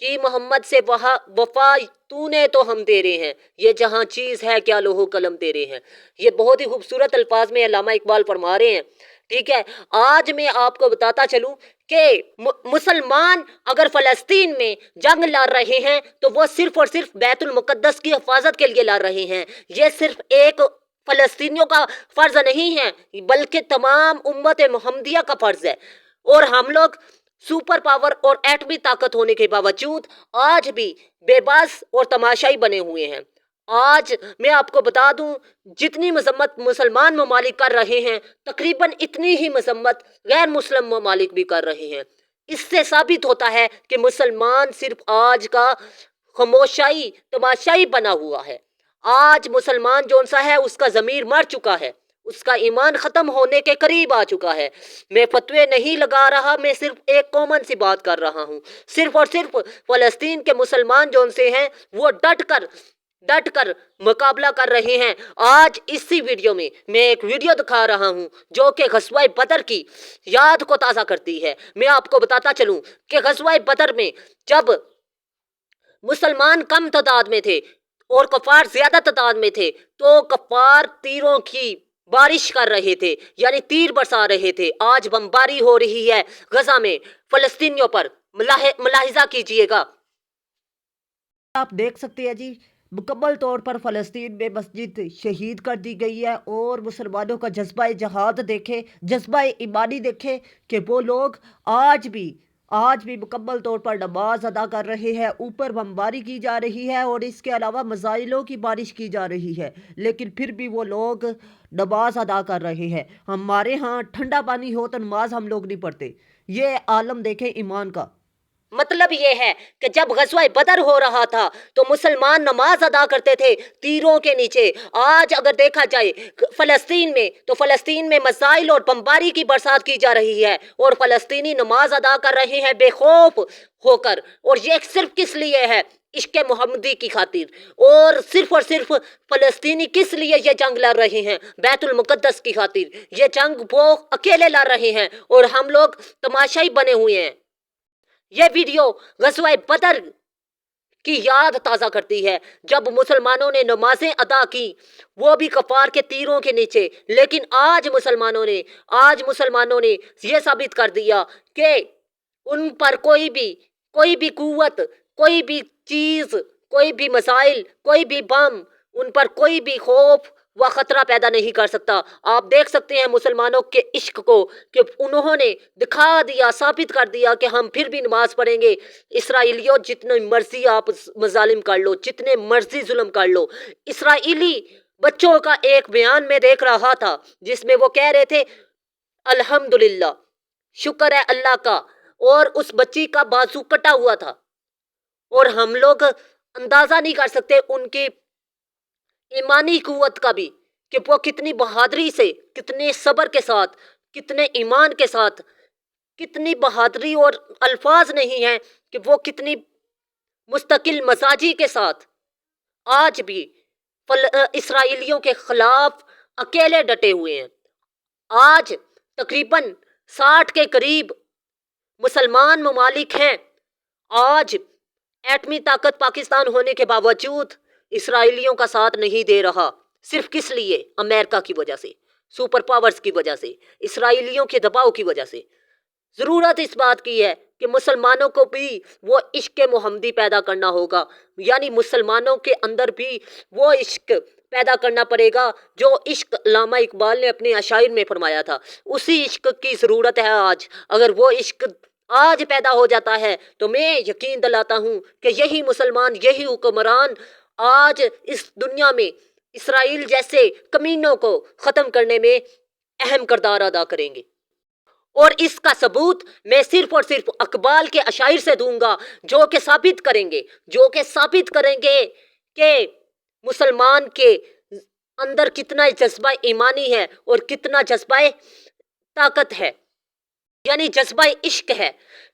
کہ محمد سے وفا تُونے تو ہم تیرے ہیں، یہ جہاں چیز ہے کیا لوح قلم تیرے ہیں۔ یہ بہت ہی خوبصورت الفاظ میں علامہ اقبال فرما رہے ہیں، ٹھیک ہے۔ آج میں آپ کو بتاتا چلوں کہ مسلمان اگر فلسطین میں جنگ لڑ رہے ہیں تو وہ صرف اور صرف بیت المقدس کی حفاظت کے لیے لڑ رہے ہیں۔ یہ صرف ایک فلسطینیوں کا فرض نہیں ہے بلکہ تمام امت محمدیہ کا فرض ہے، اور ہم لوگ سپر پاور اور ایٹمی طاقت ہونے کے باوجود آج بھی بے بس اور تماشائی بنے ہوئے ہیں۔ آج میں آپ کو بتا دوں جتنی مذمت مسلمان ممالک کر رہے ہیں تقریباً اتنی ہی مذمت غیر مسلم ممالک بھی کر رہے ہیں۔ اس سے ثابت ہوتا ہے کہ مسلمان صرف آج کا خاموشائی تماشائی بنا ہوا ہے۔ آج مسلمان جون سا ہے اس کا ضمیر مر چکا ہے، اس کا ایمان ختم ہونے کے قریب آ چکا ہے۔ میں فتوے نہیں لگا رہا، میں صرف ایک کامن سی بات کر رہا ہوں۔ صرف اور صرف فلسطین کے مسلمان جون سے ہیں وہ ڈٹ کر مقابلہ کر رہے ہیں۔ آج اسی ویڈیو میں ایک ویڈیو دکھا رہا ہوں جو کہ غزوہ بدر کی یاد کو تازہ کرتی ہے۔ میں آپ کو بتاتا چلوں کہ غزوہ بدر میں جب مسلمان کم تعداد میں تھے اور کفار زیادہ تعداد میں تھے تو کفار تیروں کی بارش کر رہے تھے، یعنی تیر برسا رہے تھے۔ آج بمباری ہو رہی ہے غزہ میں فلسطینیوں پر، ملاحظہ کیجئے گا۔ آپ دیکھ سکتے ہیں جی مکمل طور پر فلسطین میں مسجد شہید کر دی گئی ہے، اور مسلمانوں کا جذبہ جہاد دیکھے، جذبہ ایمانی دیکھے کہ وہ لوگ آج بھی مکمل طور پر نماز ادا کر رہے ہیں۔ اوپر بمباری کی جا رہی ہے اور اس کے علاوہ میزائلوں کی بارش کی جا رہی ہے، لیکن پھر بھی وہ لوگ نماز ادا کر رہے ہیں۔ ہمارے ہاں ٹھنڈا پانی ہو تو نماز ہم لوگ نہیں پڑھتے۔ یہ عالم دیکھیں ایمان کا۔ مطلب یہ ہے کہ جب غزوہ بدر ہو رہا تھا تو مسلمان نماز ادا کرتے تھے تیروں کے نیچے۔ آج اگر دیکھا جائے فلسطین میں میزائل اور بمباری کی برسات کی جا رہی ہے اور فلسطینی نماز ادا کر رہے ہیں بے خوف ہو کر، اور یہ صرف کس لیے ہے؟ عشق محمدی کی خاطر۔ اور صرف فلسطینی کس لیے یہ جنگ لڑ رہے ہیں؟ بیت المقدس کی خاطر۔ یہ جنگ وہ اکیلے لڑ رہے ہیں اور ہم لوگ تماشائی بنے ہوئے ہیں۔ یہ ویڈیو غزوہ بدر کی یاد تازہ کرتی ہے جب مسلمانوں نے نمازیں ادا کی، وہ بھی کفار کے تیروں کے نیچے۔ لیکن آج مسلمانوں نے یہ ثابت کر دیا کہ ان پر کوئی بھی قوت، کوئی بھی چیز، کوئی بھی مسائل، کوئی بھی بم، ان پر کوئی بھی خوف و خطرہ پیدا نہیں کر سکتا۔ آپ دیکھ سکتے ہیں مسلمانوں کے عشق کو کہ انہوں نے دکھا دیا، ثابت کر دیا کہ ہم پھر بھی نماز پڑھیں گے۔ اسرائیلیوں جتنے مرضی آپ مظالم کر لو، جتنے مرضی ظلم کر لو۔ اسرائیلی بچوں کا ایک بیان میں دیکھ رہا تھا جس میں وہ کہہ رہے تھے الحمدللہ، شکر ہے اللہ کا، اور اس بچی کا بازو کٹا ہوا تھا، اور ہم لوگ اندازہ نہیں کر سکتے ان کی ایمانی قوت کا بھی کہ وہ کتنی بہادری سے، کتنے صبر کے ساتھ، کتنے ایمان کے ساتھ، کتنی بہادری اور الفاظ نہیں ہیں کہ وہ کتنی مستقل مزاجی کے ساتھ آج بھی اسرائیلیوں کے خلاف اکیلے ڈٹے ہوئے ہیں۔ آج تقریباً 60 کے قریب مسلمان ممالک ہیں۔ آج ایٹمی طاقت پاکستان ہونے کے باوجود اسرائیلیوں کا ساتھ نہیں دے رہا۔ صرف کس لیے؟ امریکہ کی وجہ سے، سپر پاورز کی وجہ سے، اسرائیلیوں کے دباؤ کی وجہ سے۔ ضرورت اس بات کی ہے کہ مسلمانوں کو بھی وہ عشق محمدی پیدا کرنا ہوگا، یعنی مسلمانوں کے اندر بھی وہ عشق پیدا کرنا پڑے گا جو عشق علامہ اقبال نے اپنے اشعار میں فرمایا تھا۔ اسی عشق کی ضرورت ہے آج۔ اگر وہ عشق آج پیدا ہو جاتا ہے تو میں یقین دلاتا ہوں کہ یہی مسلمان، یہی حکمران آج اس دنیا میں اسرائیل جیسے کمینوں کو ختم کرنے میں اہم کردار ادا کریں گے۔ اور اس کا ثبوت میں صرف اور صرف اقبال کے اشعار سے دوں گا جو کہ ثابت کریں گے کہ مسلمان کے اندر کتنا جذبہ ایمانی ہے اور کتنا جذبہ طاقت ہے، یعنی جذبہ عشق ہے،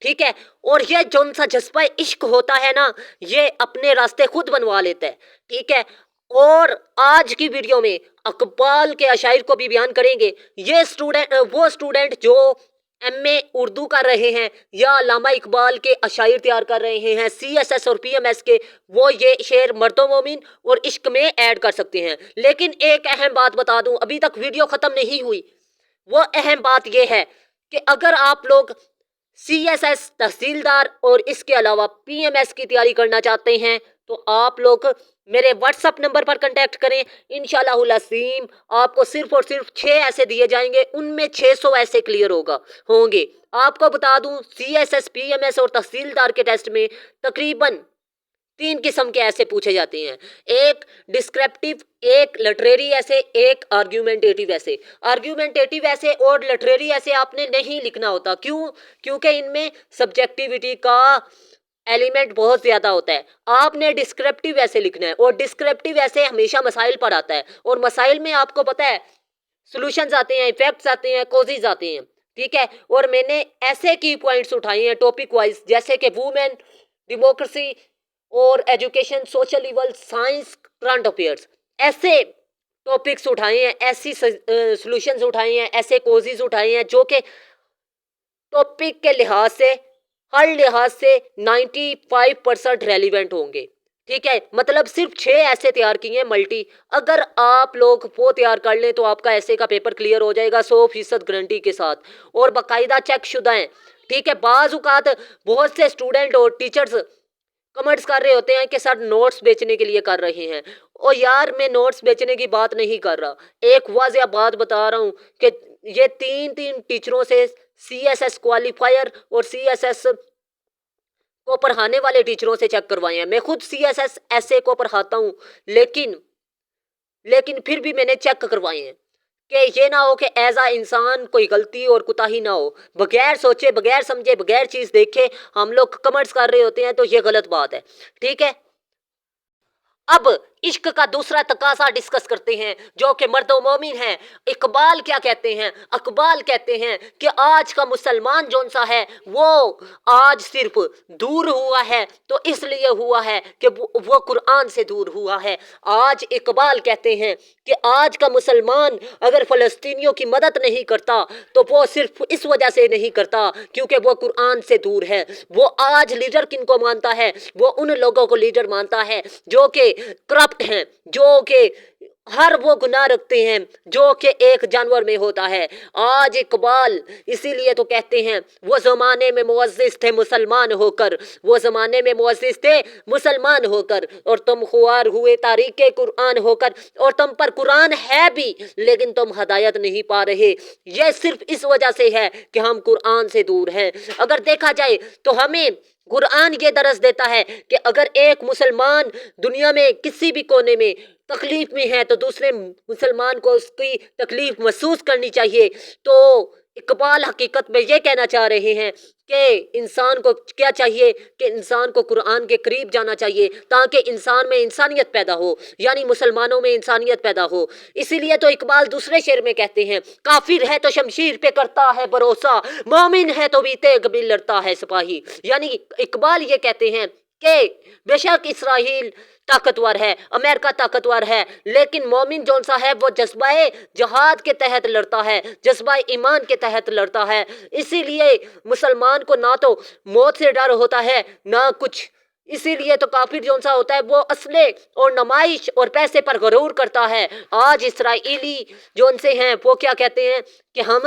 ٹھیک ہے۔ اور یہ جون سا جذبہ عشق ہوتا ہے نا، یہ اپنے راستے خود بنوا لیتا ہے، ٹھیک ہے۔ اور آج کی ویڈیو میں اقبال کے اشعار کو بھی بیان کریں گے۔ وہ اسٹوڈنٹ جو MA اردو کر رہے ہیں یا علامہ اقبال کے اشاعر تیار کر رہے ہیں CSS اور PMS کے، وہ یہ شعر مرد و مومن اور عشق میں ایڈ کر سکتے ہیں۔ لیکن ایک اہم بات بتا دوں، ابھی تک ویڈیو ختم نہیں ہوئی، وہ اہم بات یہ ہے کہ اگر آپ لوگ CSS تحصیلدار اور اس کے علاوہ PMS کی تیاری کرنا چاہتے ہیں تو آپ لوگ میرے واٹس ایپ نمبر پر کنٹیکٹ کریں، انشاءاللہ العظیم آپ کو صرف اور صرف 6 ایسے دیے جائیں گے، ان میں 600 ایسے کلیئر ہوں گے۔ آپ کو بتا دوں CSS PMS اور تحصیلدار کے ٹیسٹ میں تقریباً 3 قسم کے ایسے پوچھے جاتے ہیں، ایک ڈسکرپٹیو، ایک لٹریری ایسے، ایک آرگیومنٹیٹیو ایسے۔ آرگیومنٹیٹیو ایسے اور لٹریری ایسے آپ نے نہیں لکھنا ہوتا، کیونکہ ان میں سبجیکٹیوٹی کا ایلیمنٹ بہت زیادہ ہوتا ہے۔ آپ نے ڈسکرپٹیو ایسے لکھنا ہے، اور ڈسکرپٹیو ایسے ہمیشہ مسائل پر آتا ہے، اور مسائل میں آپ کو پتہ ہے سولوشنز آتے ہیں، ایفیکٹس آتے ہیں، کوزز آتے ہیں، ٹھیک ہے۔ اور میں نے ایسے کی پوائنٹس اٹھائے ہیں ٹاپک وائز، جیسے کہ وومن، ڈیموکریسی اور education, social evil, science, current affairs, ایسے ٹاپکس اٹھائے ہیں، ایسی سولوشنز اٹھائے ہیں، ایسے کوزز اٹھائے ہیں جو کہ ٹاپک کے لحاظ سے، ہر لحاظ سے 95% ریلیونٹ ہوں گے، ٹھیک ہے۔ مطلب صرف 6 ایسے تیار کیے ہیں ملٹی، اگر آپ لوگ وہ تیار کر لیں تو آپ کا ایسے کا پیپر کلیئر ہو جائے گا 100% گارنٹی کے ساتھ، اور باقاعدہ چیک شدہ ہیں، ٹھیک ہے۔ بعض اوقات بہت سے اسٹوڈنٹ اور ٹیچرز کمنٹس کر رہے ہوتے ہیں کہ سر نوٹس بیچنے کے لیے کر رہے ہیں، اور یار میں نوٹس بیچنے کی بات نہیں کر رہا، ایک واضح بات بتا رہا ہوں کہ یہ 3 ٹیچروں سے CSS کوالیفائر اور CSS کو پڑھانے والے ٹیچروں سے چیک کروائے ہیں۔ میں خود CSS ایسے کو پڑھاتا ہوں، لیکن پھر بھی میں نے چیک کروائے ہیں کہ یہ نہ ہو کہ ایز اے انسان کوئی غلطی اور کوتاہی نہ ہو، بغیر سوچے، بغیر سمجھے، بغیر چیز دیکھے ہم لوگ کمنٹس کر رہے ہوتے ہیں، تو یہ غلط بات ہے، ٹھیک ہے۔ اب عشق کا دوسرا تقاضا ڈسکس کرتے ہیں جو کہ مرد و مومن ہیں۔ اقبال کیا کہتے ہیں؟ اقبال کہتے ہیں کہ آج کا مسلمان جون سا ہے وہ آج صرف دور ہوا ہے تو اس لیے ہوا ہے کہ وہ قرآن سے دور ہوا ہے۔ آج اقبال کہتے ہیں کہ آج کا مسلمان اگر فلسطینیوں کی مدد نہیں کرتا تو وہ صرف اس وجہ سے نہیں کرتا کیونکہ وہ قرآن سے دور ہے۔ وہ آج لیڈر کن کو مانتا ہے؟ وہ ان لوگوں کو لیڈر مانتا ہے جو کہ کرپٹ ہیں، جو کہ ہر وہ گناہ رکھتے ہیں جو کہ ایک جانور میں ہوتا ہے۔ آج اقبال اسی لیے تو کہتے ہیں وہ زمانے میں معزز تھے مسلمان ہو کر، وہ زمانے میں معزز تھے مسلمان ہو کر، اور تم خوار ہوئے تاریخ قرآن ہو کر، اور تم پر قرآن ہے بھی لیکن تم ہدایت نہیں پا رہے۔ یہ صرف اس وجہ سے ہے کہ ہم قرآن سے دور ہیں۔ اگر دیکھا جائے تو ہمیں قرآن یہ درس دیتا ہے کہ اگر ایک مسلمان دنیا میں کسی بھی کونے میں تکلیف میں ہے تو دوسرے مسلمان کو اس کی تکلیف محسوس کرنی چاہیے۔ تو اقبال حقیقت میں یہ کہنا چاہ رہے ہیں کہ انسان کو کیا چاہیے کہ انسان کو قرآن کے قریب جانا چاہیے تاکہ انسان میں انسانیت پیدا ہو، یعنی مسلمانوں میں انسانیت پیدا ہو۔ اسی لیے تو اقبال دوسرے شعر میں کہتے ہیں کافر ہے تو شمشیر پہ کرتا ہے بھروسہ، مومن ہے تو بھی تیغ بھی لڑتا ہے سپاہی۔ یعنی اقبال یہ کہتے ہیں کہ بے شک اسرائیل طاقتور ہے، امریکہ طاقتور ہے، لیکن مومن جون سا ہے وہ جذبہ جہاد کے تحت لڑتا ہے، جذبہ ایمان کے تحت لڑتا ہے۔ اسی لیے مسلمان کو نہ تو موت سے ڈر ہوتا ہے نہ کچھ، اسی لیے تو کافر جون سا ہوتا ہے وہ اسلحے اور نمائش اور پیسے پر غرور کرتا ہے۔ آج اسرائیلی جون سے ہیں وہ کیا کہتے ہیں کہ ہم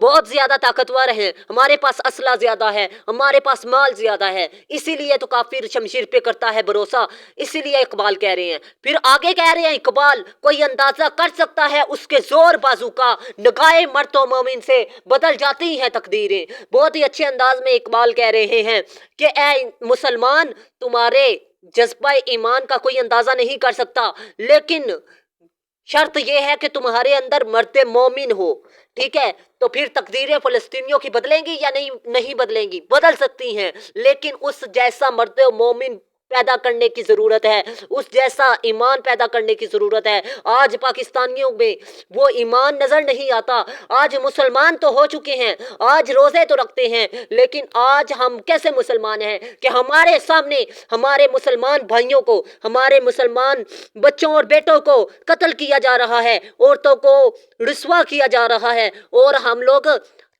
بہت زیادہ طاقتور ہیں، ہمارے پاس اسلحہ زیادہ ہے، ہمارے پاس مال زیادہ ہے، اسی لیے تو کافر شمشیر پہ کرتا ہے بھروسہ۔ اسی لیے اقبال کہہ رہے ہیں، پھر آگے کہہ رہے ہیں اقبال کوئی اندازہ کر سکتا ہے اس کے زور بازو کا، نگاہ مرد و مومن سے بدل جاتی ہیں تقدیریں۔ بہت ہی اچھے انداز میں اقبال کہہ رہے ہیں کہ اے مسلمان تمہارے جذبہ ایمان کا کوئی اندازہ نہیں کر سکتا، لیکن شرط یہ ہے کہ تمہارے اندر مرد مومن ہو، ٹھیک ہے۔ تو پھر تقدیریں فلسطینیوں کی بدلیں گی یا نہیں بدلیں گی؟ بدل سکتی ہیں، لیکن اس جیسا مرد مومن پیدا کرنے کی ضرورت ہے، اس جیسا ایمان پیدا کرنے کی ضرورت ہے۔ آج پاکستانیوں میں وہ ایمان نظر نہیں آتا۔ آج مسلمان تو ہو چکے ہیں، آج روزے تو رکھتے ہیں، لیکن آج ہم کیسے مسلمان ہیں کہ ہمارے سامنے ہمارے مسلمان بھائیوں کو، ہمارے مسلمان بچوں اور بیٹوں کو قتل کیا جا رہا ہے، عورتوں کو رسوا کیا جا رہا ہے، اور ہم لوگ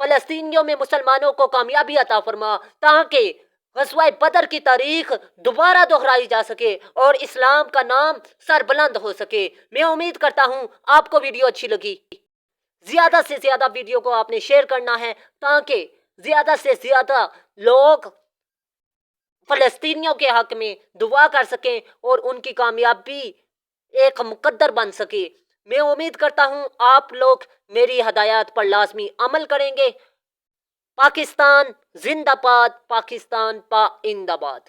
فلسطینیوں میں مسلمانوں کو کامیابی عطا فرما، تاکہ غزوہ بدر کی تاریخ دوبارہ دہرائی جا سکے اور اسلام کا نام سربلند ہو سکے۔ میں امید کرتا ہوں آپ کو ویڈیو اچھی لگی۔ زیادہ سے زیادہ ویڈیو کو آپ نے شیئر کرنا ہے تاکہ زیادہ سے زیادہ لوگ فلسطینیوں کے حق میں دعا کر سکیں اور ان کی کامیابی ایک مقدر بن سکے۔ میں امید کرتا ہوں آپ لوگ میری ہدایات پر لازمی عمل کریں گے۔ پاکستان زندہ باد، پاکستان پائندہ باد۔